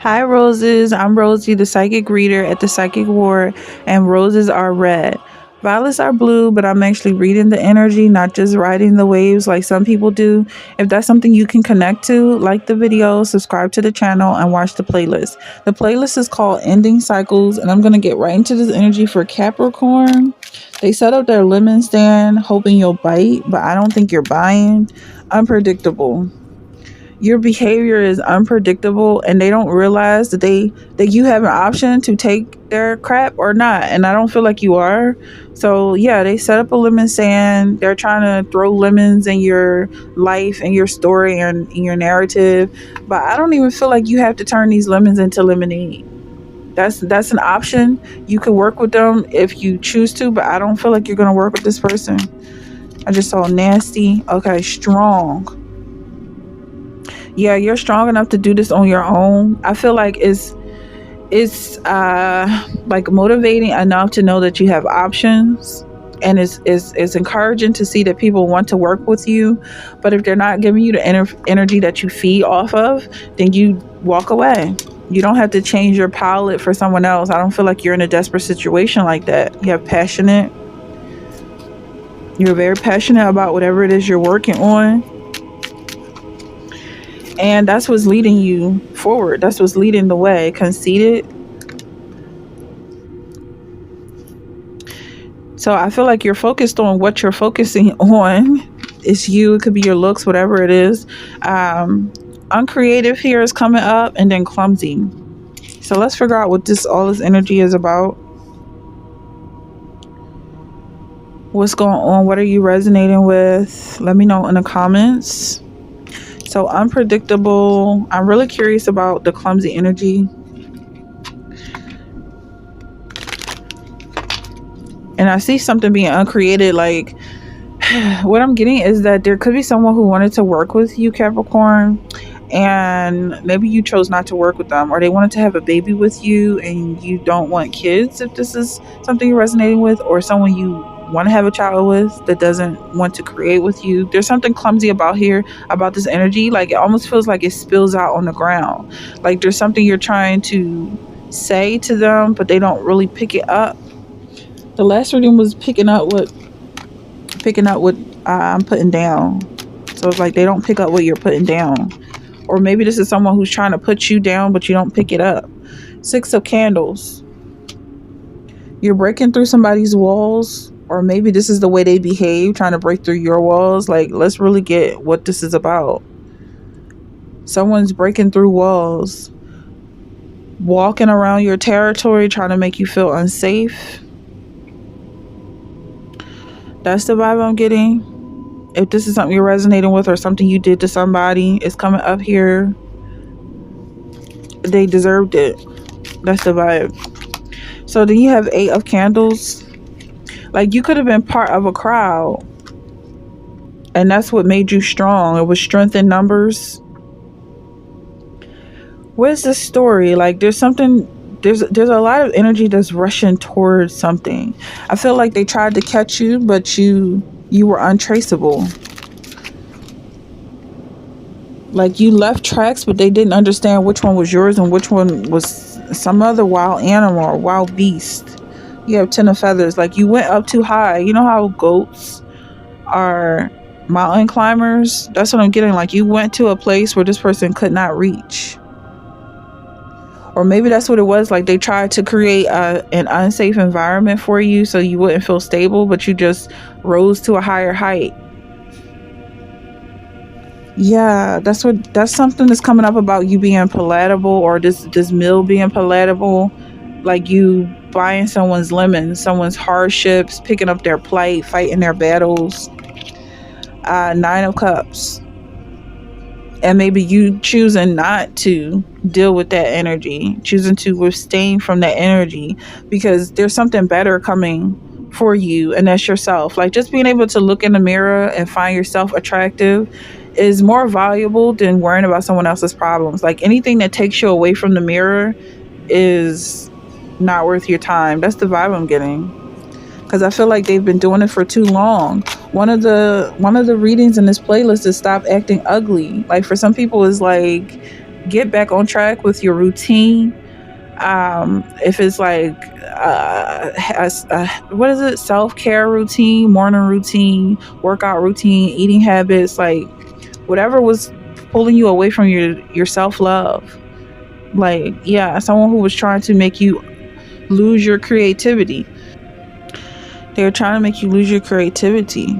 Hi, roses. I'm Rosie, the psychic reader at the Psychic Ward, and roses are red. Violets are blue, but I'm actually reading the energy, not just riding the waves like some people do. If that's something you can connect to, like the video, subscribe to the channel, and watch the playlist. The playlist is called Ending Cycles, and I'm going to get right into this energy for Capricorn. They set up their lemon stand hoping you'll bite, but I don't think you're buying. Unpredictable. Your behavior is unpredictable, and they don't realize that you have an option to take their crap or not, and I don't feel like you are. So yeah, they set up a lemon stand. They're trying to throw lemons in your life and your story and in your narrative, but I don't even feel like you have to turn these lemons into lemonade. That's an option. You can work with them if you choose to, but I don't feel like you're going to work with this person. I just saw nasty. Okay, strong. Yeah, you're strong enough to do this on your own. I feel like it's like motivating enough to know that you have options, and it's encouraging to see that people want to work with you. But if they're not giving you the energy that you feed off of, then you walk away. You don't have to change your palette for someone else. I don't feel like you're in a desperate situation like that. You're very passionate about whatever it is you're working on, and that's what's leading you forward. That's what's leading the way. Conceited. So I feel like you're focused on what you're focusing on. It's you. It could be your looks, whatever it is. Uncreative here is coming up, and then clumsy. So let's figure out what all this energy is about. What's going on? What are you resonating with? Let me know in the comments. So unpredictable. I'm really curious about the clumsy energy. And I see something being uncreated. Like, what I'm getting is that there could be someone who wanted to work with you, Capricorn, and maybe you chose not to work with them, or they wanted to have a baby with you and you don't want kids, if this is something you're resonating with, or someone you want to have a child with that doesn't want to create with you. There's something clumsy about this energy. Like, it almost feels like it spills out on the ground. Like there's something you're trying to say to them, but they don't really pick it up. The last reading was picking up what I'm putting down. So it's like they don't pick up what you're putting down. Or maybe this is someone who's trying to put you down, but you don't pick it up. 6 of Candles. You're breaking through somebody's walls, or maybe this is the way they behave, trying to break through your walls. Like, let's really get what this is about. Someone's breaking through walls, walking around your territory, trying to make you feel unsafe. That's the vibe I'm getting. If this is something you're resonating with, or something you did to somebody, it's coming up here. They deserved it. That's the vibe. So then you have 8 of Candles. Like, you could have been part of a crowd, and that's what made you strong. It was strength in numbers. Where's the story? Like, there's a lot of energy that's rushing towards something. I feel like they tried to catch you, but you were untraceable. Like, you left tracks, but they didn't understand which one was yours and which one was some other wild animal or wild beast. You have 10 of Feathers. Like, you went up too high. You know how goats are mountain climbers? That's what I'm getting. Like, you went to a place where this person could not reach. Or maybe that's what it was. Like, they tried to create an unsafe environment for you so you wouldn't feel stable, but you just rose to a higher height. Yeah, that's something that's coming up about you being palatable, or this meal being palatable. Like, you buying someone's lemons, someone's hardships, picking up their plight, fighting their battles. 9 of Cups. And maybe you choosing not to deal with that energy, choosing to abstain from that energy, because there's something better coming for you, and that's yourself. Like, just being able to look in the mirror and find yourself attractive is more valuable than worrying about someone else's problems. Like, anything that takes you away from the mirror is not worth your time. That's the vibe I'm getting. Because I feel like they've been doing it for too long. One of the readings in this playlist is stop acting ugly. Like, for some people, it's like get back on track with your routine. If it's like what is it, self-care routine, morning routine, workout routine, eating habits, like whatever was pulling you away from your self-love, like, yeah, someone who was trying to make you lose your creativity. They were trying to make you lose your creativity.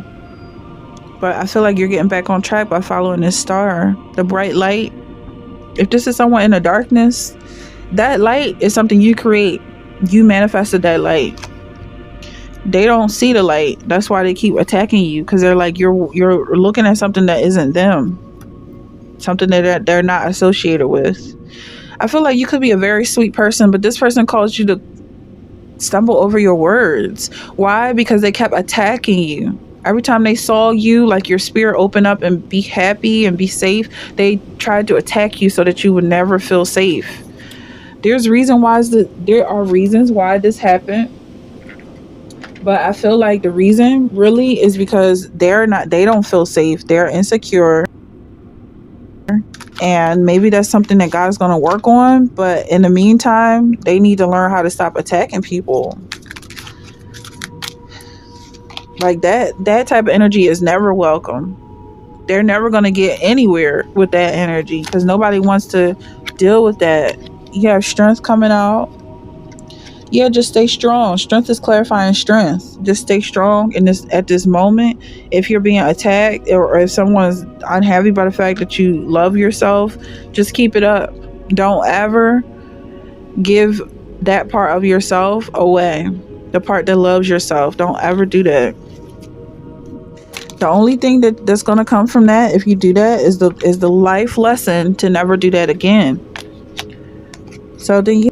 But I feel like you're getting back on track by following this star, the bright light. If this is someone in the darkness, that light is something you create. You manifested that light. They don't see the light. That's why they keep attacking you, because they're like, you're looking at something that isn't them, something that they're not associated with. I feel like you could be a very sweet person, but this person caused you to stumble over your words. Why? Because they kept attacking you. Every time they saw you, like your spirit open up and be happy and be safe, they tried to attack you so that you would never feel safe. There are reasons why this happened, but I feel like the reason really is because they don't feel safe. They're insecure, and maybe that's something that God's going to work on, but in the meantime, they need to learn how to stop attacking people. Like that type of energy is never welcome. They're never going to get anywhere with that energy because nobody wants to deal with that. You have strength coming out. Yeah, just stay strong. Strength is clarifying strength. Just stay strong in this at this moment. If you're being attacked, or if someone's unhappy by the fact that you love yourself, just keep it up. Don't ever give that part of yourself away. The part that loves yourself. Don't ever do that. The only thing that's gonna come from that, if you do that, is the life lesson to never do that again. So then you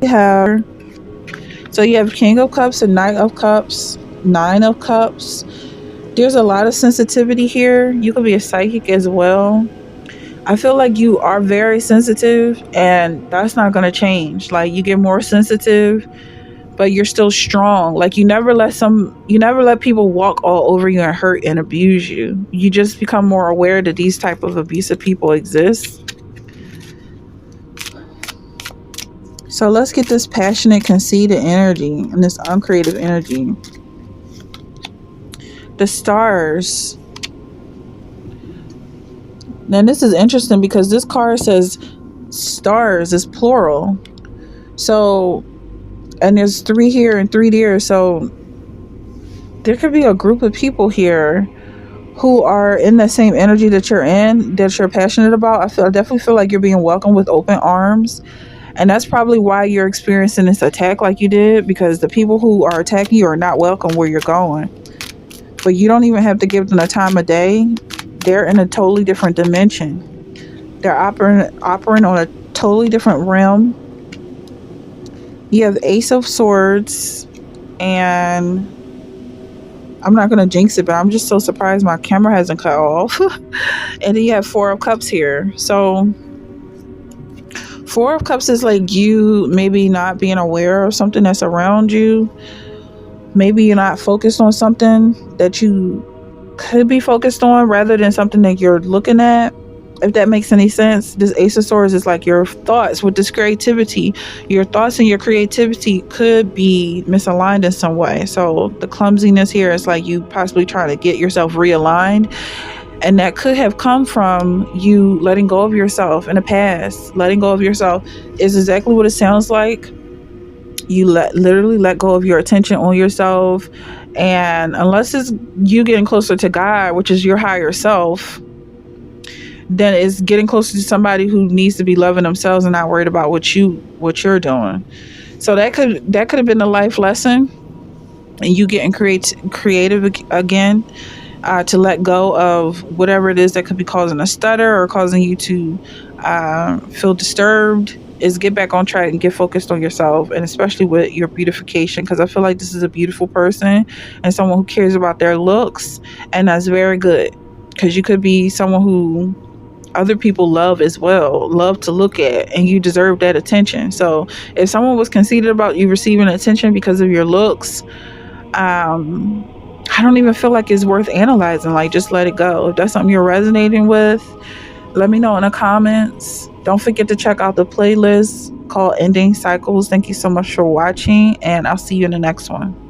have King of Cups and Knight of Cups, Nine of Cups. There's a lot of sensitivity here. You could be a psychic as well. I feel like you are very sensitive, and that's not gonna change. Like, you get more sensitive, but you're still strong. Like, you never let people walk all over you and hurt and abuse you. You just become more aware that these type of abusive people exist. So let's get this passionate, conceited energy and this uncreative energy. The stars. Now this is interesting because this card says stars is plural. So, and there's 3 here and 3 there. So there could be a group of people here who are in the same energy that you're in, that you're passionate about. I definitely feel like you're being welcomed with open arms. And that's probably why you're experiencing this attack like you did, because the people who are attacking you are not welcome where you're going. But you don't even have to give them the time of day. They're in a totally different dimension. They're operating on a totally different realm. You have Ace of Swords, and I'm not going to jinx it, but I'm just so surprised my camera hasn't cut off. And then you have 4 of Cups here. So 4 of Cups is like you maybe not being aware of something that's around you. Maybe you're not focused on something that you could be focused on rather than something that you're looking at. If that makes any sense. This Ace of Swords is like your thoughts with this creativity. Your thoughts and your creativity could be misaligned in some way. So the clumsiness here is like you possibly trying to get yourself realigned. And that could have come from you letting go of yourself in the past. Letting go of yourself is exactly what it sounds like. You literally let go of your attention on yourself. And unless it's you getting closer to God, which is your higher self, then it's getting closer to somebody who needs to be loving themselves and not worried about what you're doing. So that could have been a life lesson, and you getting creative again. To let go of whatever it is that could be causing a stutter or causing you to feel disturbed, is get back on track and get focused on yourself, and especially with your beautification, because I feel like this is a beautiful person and someone who cares about their looks, and that's very good, because you could be someone who other people love as well, love to look at, and you deserve that attention. So if someone was conceited about you receiving attention because of your looks, I don't even feel like it's worth analyzing. Like, just let it go. If that's something you're resonating with, Let me know in the comments. Don't forget to check out the playlist called Ending Cycles. Thank you so much for watching, and I'll see you in the next one.